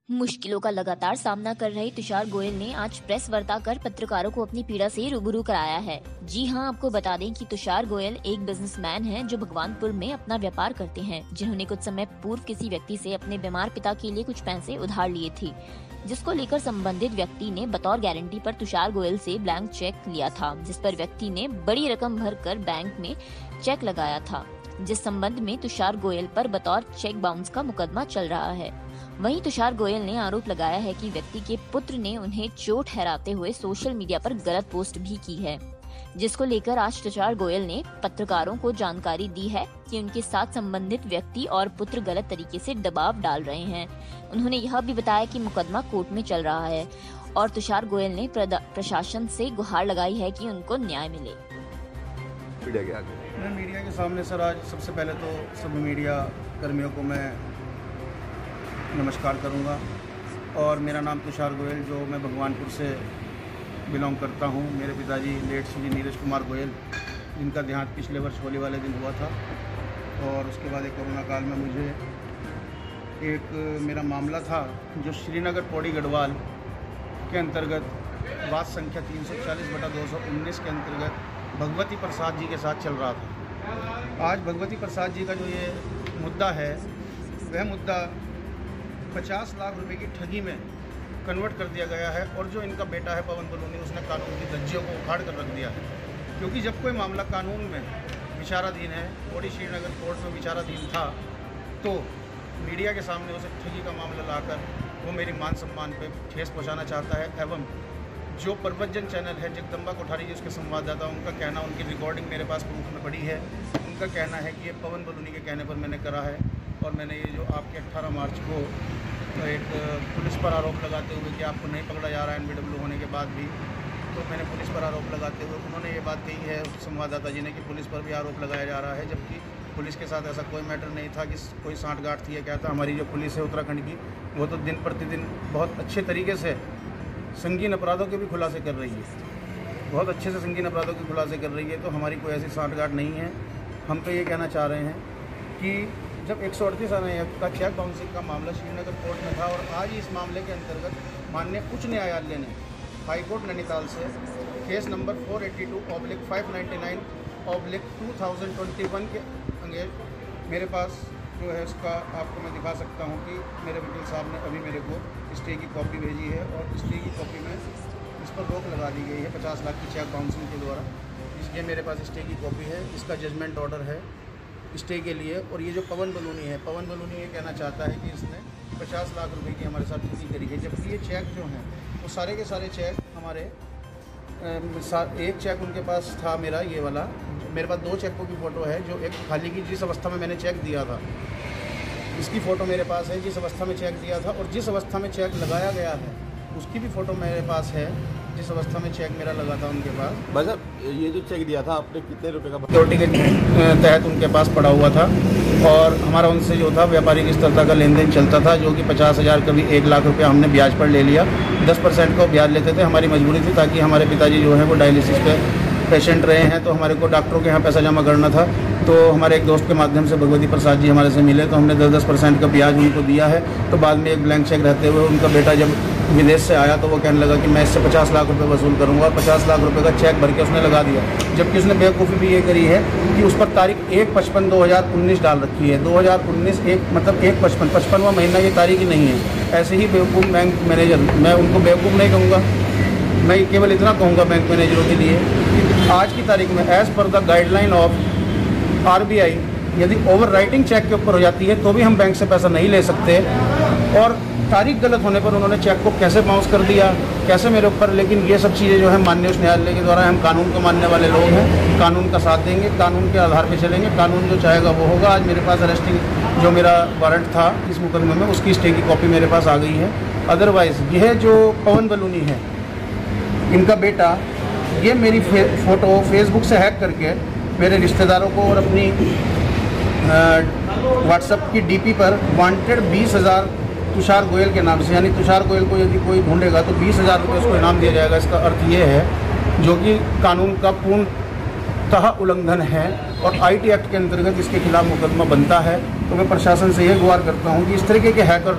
मुश्किलों का लगातार सामना कर रहे तुषार गोयल ने आज प्रेस वार्ता कर पत्रकारों को अपनी पीड़ा से रूबरू कराया है। जी हां, आपको बता दें कि तुषार गोयल एक बिजनेसमैन हैं जो भगवानपुर में अपना व्यापार करते हैं, जिन्होंने कुछ समय पूर्व किसी व्यक्ति से अपने बीमार पिता के लिए कुछ पैसे उधार लिए थे, जिसको लेकर संबंधित व्यक्ति ने बतौर गारंटी पर तुषार गोयल से ब्लैंक चेक लिया था, जिस पर व्यक्ति ने बड़ी रकम भरकर बैंक में चेक लगाया था, जिस संबंध में तुषार गोयल पर बतौर चेक बाउंस का मुकदमा चल रहा है। वहीं तुषार गोयल ने आरोप लगाया है कि व्यक्ति के पुत्र ने उन्हें चोट ठहराते हुए सोशल मीडिया पर गलत पोस्ट भी की है, जिसको लेकर आज तुषार गोयल ने पत्रकारों को जानकारी दी है कि उनके साथ संबंधित व्यक्ति और पुत्र गलत तरीके से दबाव डाल रहे हैं। उन्होंने यह भी बताया कि मुकदमा कोर्ट में चल रहा है और तुषार गोयल ने प्रशासन से गुहार लगाई है कि उनको न्याय मिले। मैं मीडिया के सामने सर आज सबसे पहले तो सभी मीडिया कर्मियों को मैं नमस्कार करूंगा और मेरा नाम तुषार गोयल, जो मैं भगवानपुर से बिलोंग करता हूं। मेरे पिताजी लेट श्री नीरज कुमार गोयल, जिनका देहांत पिछले वर्ष होली वाले दिन हुआ था, और उसके बाद एक कोरोना काल में मुझे एक मेरा मामला था जो श्रीनगर पौड़ी गढ़वाल के अंतर्गत वाद संख्या 340/219 के अंतर्गत भगवती प्रसाद जी के साथ चल रहा था। आज भगवती प्रसाद जी का जो ये मुद्दा है, वह मुद्दा 50 लाख रुपए की ठगी में कन्वर्ट कर दिया गया है, और जो इनका बेटा है पवन बलूनी, उसने कानून की धज्जियों को उखाड़ कर रख दिया है। क्योंकि जब कोई मामला कानून में विचाराधीन है, पौड़ी श्रीनगर कोर्ट में विचाराधीन था, तो मीडिया के सामने उसे ठगी का मामला लाकर वो मेरी मान सम्मान पे ठेस पहुँचाना चाहता है। एवं जो प्रवचन चैनल है जगदम्बा कोठारी जी, उसके संवाददाता, उनका कहना, उनकी रिकॉर्डिंग मेरे पास प्रूफ में पड़ी है। उनका कहना है कि ये पवन बलूनी के कहने पर मैंने करा है, और मैंने ये जो आपके 18 मार्च को एक पुलिस पर आरोप लगाते हुए कि आपको नहीं पकड़ा जा रहा है NBW होने के बाद भी, तो मैंने पुलिस पर आरोप लगाते हुए उन्होंने ये बात कही है संवाददाता जी ने कि पुलिस पर भी आरोप लगाया जा रहा है, जबकि पुलिस के साथ ऐसा कोई मैटर नहीं था कि कोई सांठगांठ थी या क्या था। हमारी जो पुलिस है उत्तराखंड की, वो तो दिन प्रतिदिन बहुत अच्छे तरीके से संगीन अपराधों के भी खुलासे कर रही है, बहुत अच्छे से संगीन अपराधों के खुलासे कर रही है। तो हमारी कोई ऐसी सांठगांठ नहीं है। हम तो ये कहना चाह रहे हैं कि जब 138 का चेक बाउंसिंग का मामला श्रीनगर कोर्ट में था, और आज इस मामले के अंतर्गत माननीय उच्च न्यायालय ने हाईकोर्ट नैनीताल से केस नंबर 482/599/2021 के अंगेज मेरे पास जो है, उसका आपको मैं दिखा सकता हूं कि मेरे वकील साहब ने अभी मेरे को स्टे की कॉपी भेजी है, और स्टे की कॉपी में इस पर रोक लगा दी गई है 50 लाख की चेक बाउंसिंग के द्वारा। इसलिए मेरे पास स्टे की कॉपी है, इसका जजमेंट ऑर्डर है स्टे के लिए। और ये जो पवन बलूनी है, पवन बलूनी ये कहना चाहता है कि इसने 50 लाख रुपए की हमारे साथ ठगी करी है, जबकि ये चेक जो हैं वो सारे के सारे चेक हमारे एक चेक उनके पास था मेरा, ये वाला मेरे पास 2 चेकों की फ़ोटो है, जो एक खाली की जिस अवस्था में मैंने चेक दिया था, इसकी फ़ोटो मेरे पास है जिस अवस्था में चेक दिया था, और जिस अवस्था में चेक लगाया गया है उसकी भी फ़ोटो मेरे पास है, जिस अवस्था में चेक मेरा लगा था उनके पास। भाई साहब, ये जो चेक दिया था आपने कितने रुपए का सिक्योरिटी के तहत उनके पास पड़ा हुआ था, और हमारा उनसे जो था व्यापारिक स्थिरता का लेन देन चलता था, जो कि 50,000 कभी 1 लाख रुपया हमने ब्याज पर ले लिया। 10% का ब्याज लेते थे। हमारी मजबूरी थी, ताकि हमारे पिताजी जो है वो डायलिसिस पे पेशेंट रहे हैं, तो हमारे को डॉक्टरों के यहाँ पैसा जमा करना था। तो हमारे एक दोस्त के माध्यम से भगवती प्रसाद जी हमारे से मिले, तो हमने 10% का ब्याज उनको दिया है। तो बाद में एक ब्लैंक चेक रहते हुए उनका बेटा जब विदेश से आया, तो वो कहने लगा कि मैं इससे 50 लाख रुपए वसूल करूंगा। 50 लाख रुपए का चेक भर के उसने लगा दिया, जबकि उसने बेवकूफ़ी भी ये करी है कि उस पर तारीख 1/55/2019 डाल रखी है। 2019 मतलब 1/55वां महीना, ये तारीख ही नहीं है। ऐसे ही बेवकूफ़ बैंक मैनेजर, मैं उनको बेवकूफ़ नहीं कहूँगा, मैं केवल इतना कहूँगा बैंक मैनेजरों के लिए कि आज की तारीख में as per the guideline of RBI यदि ओवर राइटिंग चेक के ऊपर हो जाती है तो भी हम बैंक से पैसा नहीं ले सकते। और तारीख गलत होने पर उन्होंने चेक को कैसे बाउंस कर दिया, कैसे मेरे ऊपर। लेकिन ये सब चीज़ें जो है माननीय उच्च न्यायालय के द्वारा, हम कानून को मानने वाले लोग हैं, कानून का साथ देंगे, कानून के आधार पर चलेंगे, कानून जो चाहेगा वो होगा। आज मेरे पास अरेस्टिंग जो मेरा वारंट था इस मुकदमे में, उसकी स्टे की कॉपी मेरे पास आ गई है। अदरवाइज़ यह जो पवन बलूनी है, इनका बेटा, ये मेरी फ़ोटो फेसबुक से हैक करके मेरे रिश्तेदारों को और अपनी व्हाट्सएप की DP पर वांटेड 20,000 तुषार गोयल के नाम से, यानी तुषार गोयल को यदि कोई ढूंढेगा तो 20,000 रुपये उसको इनाम दिया जाएगा। इसका अर्थ ये है, जो कि कानून का पूर्णतः उल्लंघन है, और IT एक्ट के अंतर्गत इसके खिलाफ मुकदमा बनता है। तो मैं प्रशासन से यह गुहार करता हूँ कि इस तरीके के हैकर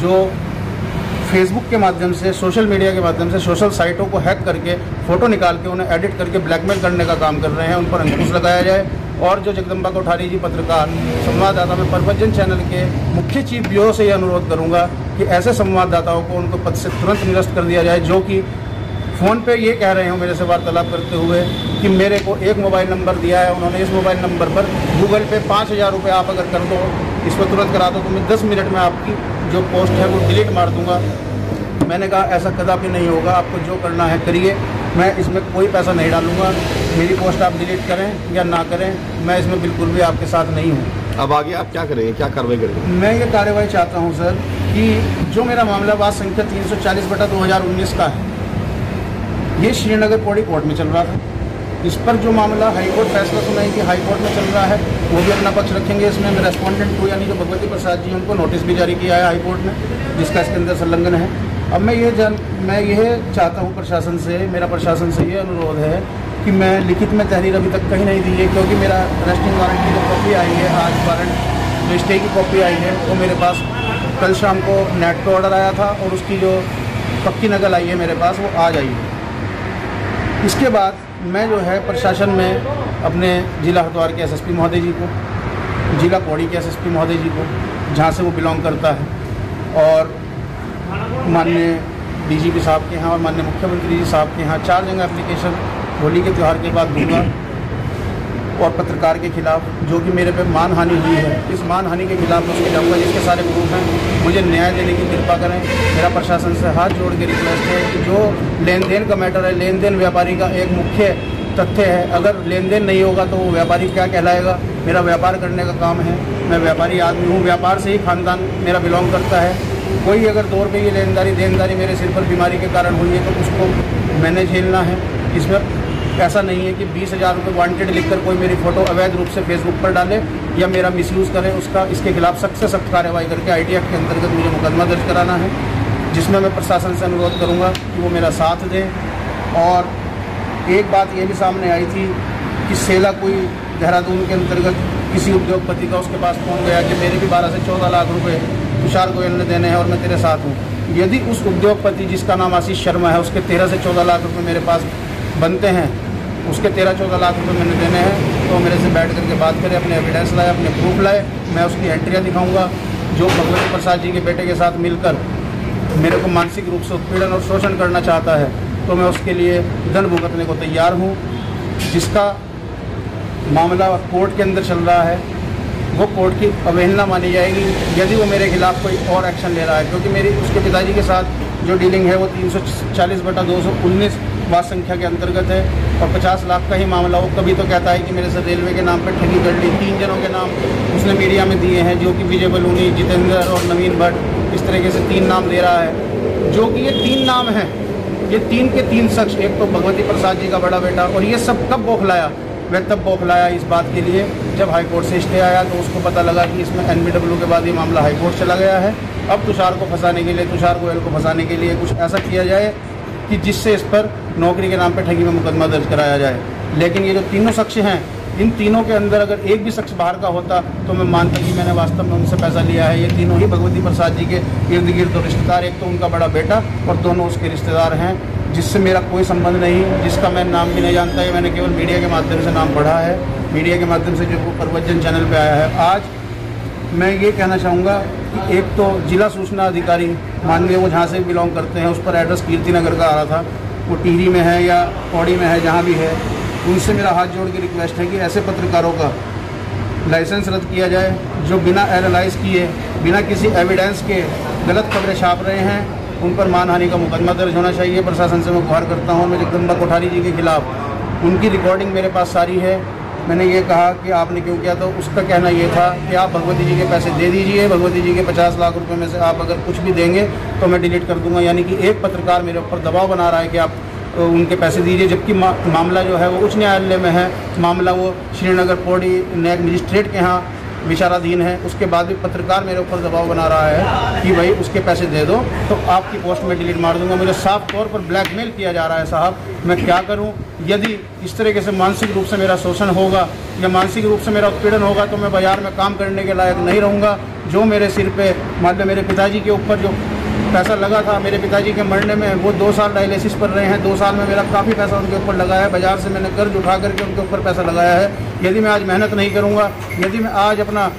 जो फेसबुक के माध्यम से, सोशल मीडिया के माध्यम से सोशल साइटों को हैक करके फ़ोटो निकाल के उन्हें एडिट करके ब्लैकमेल करने का काम कर रहे हैं। उन पर अंकुश लगाया जाए और जो जगदम्बा कोठारी जी पत्रकार संवाददाता, में प्रवचन चैनल के मुख्य चीफ ब्यूरो से यह अनुरोध करूंगा कि ऐसे संवाददाताओं को उनको पद से तुरंत निरस्त कर दिया जाए, जो कि फ़ोन पे ये कह रहे हो मेरे से वार्तालाप करते हुए कि मेरे को एक मोबाइल नंबर दिया है उन्होंने, इस मोबाइल नंबर पर गूगल पे 5,000 रुपये आप अगर कर दो, इस पर तुरंत करा दो तो मैं 10 मिनट में आपकी जो पोस्ट है वो डिलीट मार दूंगा। मैंने कहा ऐसा कदापि नहीं होगा, आपको जो करना है करिए, मैं इसमें कोई पैसा नहीं डालूंगा, मेरी पोस्ट आप डिलीट करें या ना करें, मैं इसमें बिल्कुल भी आपके साथ नहीं हूँ। अब आगे आप क्या करेंगे, क्या कार्रवाई करेंगे? मैं ये कार्रवाई चाहता हूँ सर कि जो मेरा मामला वाद संख्या 340/2019 का है, ये श्रीनगर पौड़ी कोर्ट में चल रहा था। इस पर जो मामला हाईकोर्ट फैसला सुनाई कि हाईकोर्ट में चल रहा है, वो भी अपना पक्ष रखेंगे। इसमें मेरा रेस्पोंडेंट 2 यानी जो भगवती प्रसाद जी, उनको नोटिस भी जारी किया है हाईकोर्ट ने, जिसका इसके अंदर संलग्न है। अब मैं ये चाहता हूँ प्रशासन से, मेरा प्रशासन से ये अनुरोध है कि मैं लिखित में तहरीर अभी तक कहीं नहीं दी है, क्योंकि मेरा अरेस्टिंग वारंट की जो कॉपी आई है, आज वारंट जो स्टे की कॉपी आई है, वो मेरे पास कल शाम को नेट पर ऑर्डर आया था और उसकी जो पक्की नकल आई है मेरे पास, वो आज आई है। इसके बाद मैं जो है प्रशासन में अपने जिला हरिद्वार के एसएसपी महोदय जी को, जिला पौड़ी के एसएसपी महोदय जी को, जहाँ से वो बिलोंग करता है, और माननीय डीजीपी साहब के यहाँ और माननीय मुख्यमंत्री जी साहब के यहाँ 4 जगह एप्लीकेशन होली के त्यौहार के बाद दूंगा। और पत्रकार के खिलाफ जो कि मेरे पे मानहानि हुई है, इस मानहानि के खिलाफ उसके जाऊँगा, जिसके सारे प्रूफ हैं, मुझे न्याय देने की कृपा करें। मेरा प्रशासन से हाथ जोड़ के रिक्वेस्ट है कि जो लेन देन का मैटर है, लेन देन व्यापारी का एक मुख्य तथ्य है, अगर लेन देन नहीं होगा तो वो व्यापारी क्या कहलाएगा। मेरा व्यापार करने का काम है, मैं व्यापारी आदमी हूँ, व्यापार से ही खानदान मेरा बिलोंग करता है। कोई अगर 2 रुपये की देनदारी मेरे सिर पर बीमारी के कारण हुई है तो उसको मैंने झेलना है। इसमें ऐसा नहीं है कि 20,000 रुपये वांटेड लिखकर कोई मेरी फ़ोटो अवैध रूप से फेसबुक पर डाले या मेरा मिसयूज़ करे। इसके खिलाफ सख्त से सख्त कार्रवाई करके IT एक्ट के अंतर्गत मुझे मुकदमा दर्ज कराना है, जिसमें मैं प्रशासन से अनुरोध करूंगा कि वो मेरा साथ दें। और एक बात ये भी सामने आई थी कि सेला कोई देहरादून के अंतर्गत किसी उद्योगपति का उसके पास फ़ोन गया कि मेरे भी 12 से 14 लाख रुपये तुषार गोयल ने देने हैं और मैं तेरे साथ हूँ। यदि उस उद्योगपति जिसका नाम आशीष शर्मा है, उसके 13 से 14 लाख रुपये मेरे पास बनते हैं, उसके 13-14 लाख रुपए मैंने देने हैं, तो मेरे से बैठ करके बात करें, अपने एविडेंस लाए, अपने प्रूफ लाए, मैं उसकी एंट्रियाँ दिखाऊंगा। जो भगवती प्रसाद जी के बेटे के साथ मिलकर मेरे को मानसिक रूप से उत्पीड़न और शोषण करना चाहता है, तो मैं उसके लिए दंड भुगतने को तैयार हूँ। जिसका मामला कोर्ट के अंदर चल रहा है, वो कोर्ट की अवहेलना मानी जाएगी यदि वो मेरे खिलाफ कोई और एक्शन ले रहा है, क्योंकि मेरी उसके पिताजी के साथ जो डीलिंग है वो 340/219 वाद संख्या के अंतर्गत है और 50 लाख का ही मामला। वो कभी तो कहता है कि मेरे से रेलवे के नाम पर ठगी कर ली। 3 जनों के नाम उसने मीडिया में दिए हैं, जो कि विजय बलूनी, जितेंद्र और नवीन भट्ट, इस तरीके से 3 नाम दे रहा है, जो कि ये 3 नाम हैं, ये 3 के 3 शख्स, एक तो भगवती प्रसाद जी का बड़ा बेटा। और ये सब कब बौखलाया? वह तब बौखलाया इस बात के लिए जब हाईकोर्ट से स्टे आया, तो उसको पता लगा कि इसमें NBW के बाद ये मामला हाईकोर्ट चला गया है। अब तुषार को फंसाने के लिए, तुषार गोयल को फंसाने के लिए कुछ ऐसा किया जाए कि जिससे इस पर नौकरी के नाम पर ठगी में मुकदमा दर्ज कराया जाए। लेकिन ये जो तीनों शख्स हैं, इन तीनों के अंदर अगर एक भी शख्स बाहर का होता तो मैं मानता कि मैंने वास्तव में उनसे पैसा लिया है। ये तीनों ही भगवती प्रसाद जी के इर्द गिर्द दो रिश्तेदार, एक तो उनका बड़ा बेटा और दोनों उसके रिश्तेदार हैं, जिससे मेरा कोई संबंध नहीं, जिसका मैं नाम भी नहीं जानता है। मैंने केवल मीडिया के माध्यम से नाम पढ़ा है, मीडिया के माध्यम से जो प्रवचन चैनल पर आया है। आज मैं ये कहना चाहूँगा कि एक तो जिला सूचना अधिकारी माननीय, वो जहाँ से बिलोंग करते हैं, उस पर एड्रेस कीर्ति नगर का आ रहा था, वो टिहरी में है या पौड़ी में है, जहाँ भी है, उनसे मेरा हाथ जोड़ के रिक्वेस्ट है कि ऐसे पत्रकारों का लाइसेंस रद्द किया जाए जो बिना एनालाइज किए, बिना किसी एविडेंस के गलत खबरें छाप रहे हैं। उन पर मानहानि का मुकदमा दर्ज होना चाहिए। प्रशासन से मैं गुहार करता हूँ। मैं जगदम्बा कोठारी जी के खिलाफ उनकी रिकॉर्डिंग मेरे पास सारी है। मैंने ये कहा कि आपने क्यों किया, तो उसका कहना ये था कि आप भगवती जी के पैसे दे दीजिए, भगवती जी के 50 लाख रुपए में से आप अगर कुछ भी देंगे तो मैं डिलीट कर दूंगा। यानी कि एक पत्रकार मेरे ऊपर दबाव बना रहा है कि आप उनके पैसे दीजिए, जबकि मामला जो है वो उच्च न्यायालय में है। मामला वो श्रीनगर पौड़ी न्यायिक मजिस्ट्रेट के यहाँ विचाराधीन है। उसके बाद भी पत्रकार मेरे ऊपर दबाव बना रहा है कि भाई उसके पैसे दे दो तो आपकी पोस्ट में डिलीट मार दूंगा। मुझे साफ तौर पर ब्लैकमेल किया जा रहा है। साहब, मैं क्या करूं? यदि इस तरीके से मानसिक रूप से मेरा शोषण होगा या मानसिक रूप से मेरा उत्पीड़न होगा तो मैं बाजार में काम करने के लायक नहीं रहूँगा। जो मेरे सिर पे मान लो मेरे पिताजी के ऊपर जो पैसा लगा था मेरे पिताजी के मरने में, वो 2 साल डायलिसिस पर रहे हैं। 2 साल में मेरा काफ़ी पैसा उनके ऊपर लगा है। बाज़ार से मैंने कर्ज उठा करके उनके ऊपर पैसा लगाया है। यदि मैं आज मेहनत नहीं करूँगा, यदि मैं आज अपना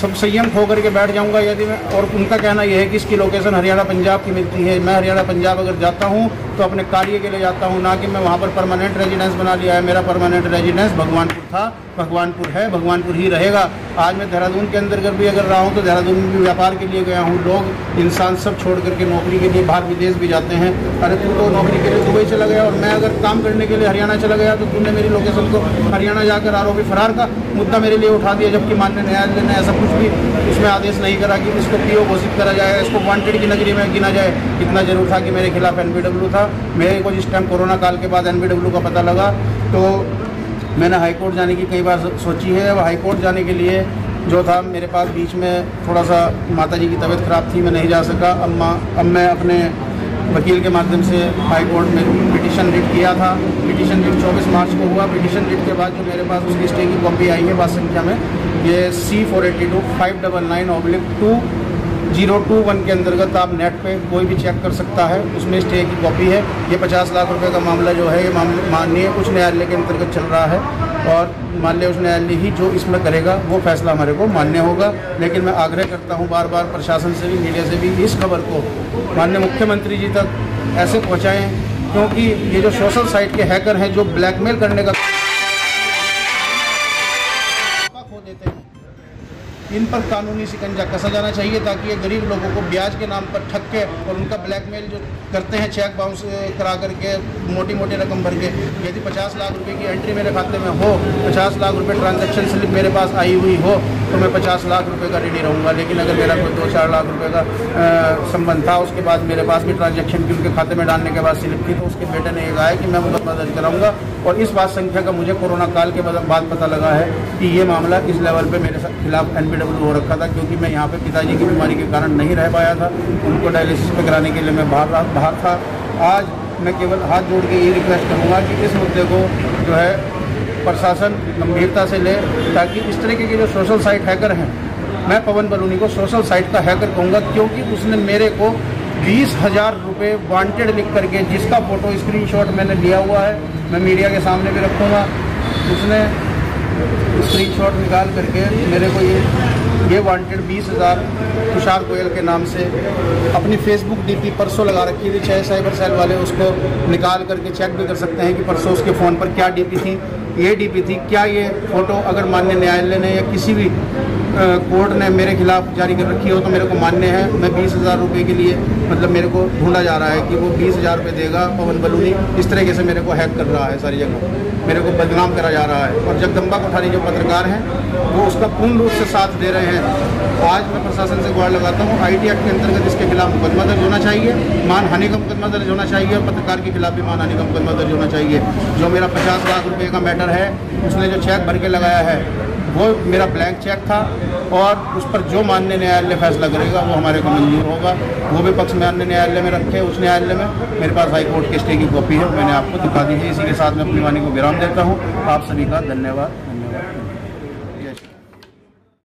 सब संयम खो करके बैठ जाऊंगा, यदि मैं, और उनका कहना यह है कि इसकी लोकेशन हरियाणा पंजाब की मिलती है। मैं हरियाणा पंजाब अगर जाता हूं तो अपने कार्य के लिए जाता हूं, ना कि मैं वहां पर परमानेंट रेजिडेंस बना लिया है। मेरा परमानेंट रेजिडेंस भगवानपुर था, भगवानपुर है, भगवानपुर ही रहेगा। आज मैं देहरादून के अंदर भी अगर रहा हूँ तो देहरादून में भी व्यापार के लिए गया हूँ। लोग इंसान सब छोड़ करके नौकरी के लिए बाहर विदेश भी जाते हैं। अरे तू तो नौकरी के लिए दुबई चला गया और मैं अगर काम करने के लिए हरियाणा चला गया तो तूने मेरी लोकेशन को हरियाणा जाकर आरोपी फरार का मुद्दा मेरे लिए उठा दिया, जबकि माननीय न्यायालय ने ऐसा कुछ भी इसमें आदेश नहीं करा कि इसको पीओ घोषित करा जाए, इसको वांटेड की नगरी में गिना जाए। इतना जरूर था कि मेरे खिलाफ एनबीडब्ल्यू था। मेरे को जिस टाइम कोरोना काल के बाद एनबीडब्ल्यू का पता लगा तो मैंने हाई कोर्ट जाने की कई बार सोची है। अब हाई कोर्ट जाने के लिए जो था मेरे पास बीच में थोड़ा सा माताजी की तबीयत ख़राब थी, मैं नहीं जा सका। अब मैं अपने वकील के माध्यम से हाई कोर्ट में पिटीशन रिट किया था। पिटीशन रिट 24 मार्च को हुआ। पिटीशन रिट के बाद जो मेरे पास उसकी स्टे की कॉपी आई है, बात संख्या में ये C482-599/2021 के अंतर्गत आप नेट पे कोई भी चेक कर सकता है, उसमें स्टे की कॉपी है। ये 50 लाख रुपए का मामला जो है, ये माननीय उच्च न्यायालय के अंतर्गत चल रहा है और माननीय उच्च न्यायालय ही जो इसमें करेगा वो फैसला हमारे को मान्य होगा। लेकिन मैं आग्रह करता हूँ बार बार प्रशासन से भी, मीडिया से भी, इस खबर को माननीय मुख्यमंत्री जी तक ऐसे पहुँचाएँ, क्योंकि ये जो सोशल साइट के हैकर हैं जो ब्लैकमेल करने का खो देते हैं, इन पर कानूनी शिकंजा कसा जाना चाहिए ताकि ये गरीब लोगों को ब्याज के नाम पर ठग के और उनका ब्लैकमेल जो करते हैं चेक बाउंस करा करके मोटी मोटी रकम भर के, यदि 50 लाख रुपए की एंट्री मेरे खाते में हो, 50 लाख रुपए ट्रांजैक्शन स्लिप मेरे पास आई हुई हो तो मैं 50 लाख रुपए का रेडी रहूँगा। लेकिन अगर मेरा कोई 2-4 लाख रुपए का संबंध था, उसके बाद मेरे पास भी ट्रांजैक्शन की उनके खाते में डालने के बाद स्लिप थी, तो उसके बेटे ने ये कहा है कि मैं मुकदमा दर्ज कराऊंगा। और इस बात संख्या का मुझे कोरोना काल के बाद पता लगा है कि ये मामला इस लेवल पे मेरे खिलाफ एनबीडब्ल्यू हो रखा था, क्योंकि मैं यहाँ पे पिताजी की बीमारी के कारण नहीं रह पाया था। उनको डायलिसिस पे कराने के लिए मैं बाहर था। आज मैं केवल हाथ जोड़ के ये रिक्वेस्ट करूँगा कि इस मुद्दे को जो है प्रशासन गंभीरता से ले, ताकि इस तरीके के जो सोशल साइट हैकर हैं, मैं पवन बलूनी को सोशल साइट का हैकर कहूँगा, क्योंकि उसने मेरे को 20,000 रुपये वांटेड लिख करके, जिसका फ़ोटो स्क्रीनशॉट मैंने लिया हुआ है, मैं मीडिया के सामने भी रखूँगा, उसने स्क्रीनशॉट निकाल करके मेरे को ये वांटेड 20,000 तुषार गोयल के नाम से अपनी फेसबुक डीपी परसों लगा रखी थी। 6 साइबर सेल वाले उसको निकाल करके चेक भी कर सकते हैं कि परसों उसके फ़ोन पर क्या डीपी थी, ये डीपी थी क्या, ये फ़ोटो अगर माननीय न्यायालय ने या किसी भी कोर्ट ने मेरे खिलाफ जारी कर रखी हो तो मेरे को मान्य है। मैं 20,000 रुपये के लिए, मतलब मेरे को ढूंढा जा रहा है कि वो 20,000 रुपये देगा पवन बलूनी, इस तरीके से मेरे को हैक कर रहा है, सारी जगह मेरे को बदनाम करा जा रहा है। और जगदम्बा कोठारी जो पत्रकार हैं वो उसका पूर्ण रूप से साथ दे रहे हैं। आज मैं प्रशासन से गुहार लगाता हूँ, IT एक्ट के अंतर्गत इसके खिलाफ मुकदमा दर्ज होना चाहिए, मानहानि का मुकदमा दर्ज होना चाहिए, और पत्रकार के खिलाफ भी मानहानि का मुकदमा दर्ज होना चाहिए। जो मेरा 50 लाख रुपये का मैटर है, उसने जो चेक भर के लगाया है वो मेरा ब्लैंक चेक था, और उस पर जो माननीय न्यायालय फैसला करेगा वो हमारे को मंजूर होगा। वो भी पक्ष माननीय न्यायालय में रखे, उस न्यायालय में मेरे पास हाई कोर्ट के स्टे की कॉपी है, मैंने आपको दिखा दी है। इसी के साथ मैं अपनी वाणी को विराम देता हूँ। आप सभी का धन्यवाद।